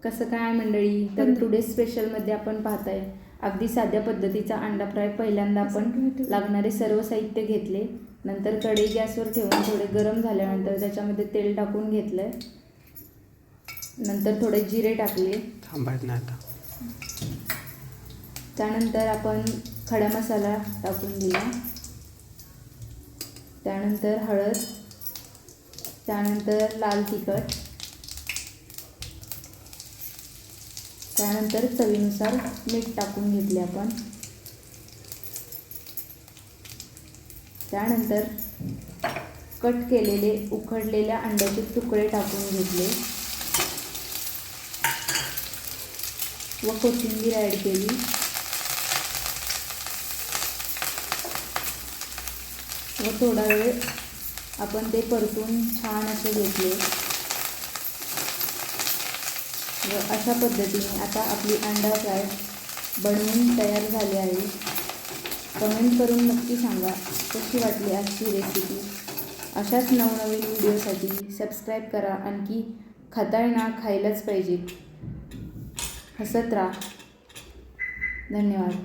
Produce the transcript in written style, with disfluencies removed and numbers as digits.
कसं काय मंडळी, तर टुडे स्पेशलमध्ये आपण पाहताय अगदी साध्या पद्धतीचा अंडा फ्राय. पहिल्यांदा आपण लागणारे सर्व साहित्य घेतले, नंतर कढई गॅसवर ठेवून थोडे गरम झाल्यानंतर त्याच्यामध्ये तेल टाकून घेतलं, नंतर थोडे जिरे टाकले, त्यानंतर आपण खडा मसाला टाकून दिला, त्यानंतर हळद, त्यानंतर लाल तिखट, त्यानंतर चवीनुसार मीठ टाकून घेतले आपण, त्यानंतर कट केलेले उकडलेल्या अंड्याचे तुकडे टाकून घेतले व कोथिंबीर ॲड केली व थोडा वेळ आपण ते परतून छान असे घेतले व अशा पद्धतीने आता आपली अंडा फ्राय बनवून तयार झाली आहे. कमेंट करून नक्की सांगा कशी वाटली आजची रेसिपी. अशाच नवनवीन व्हिडिओसाठी सबस्क्राईब करा. आणखी खताळणा खायलाच पाहिजे. हसत राहा. धन्यवाद.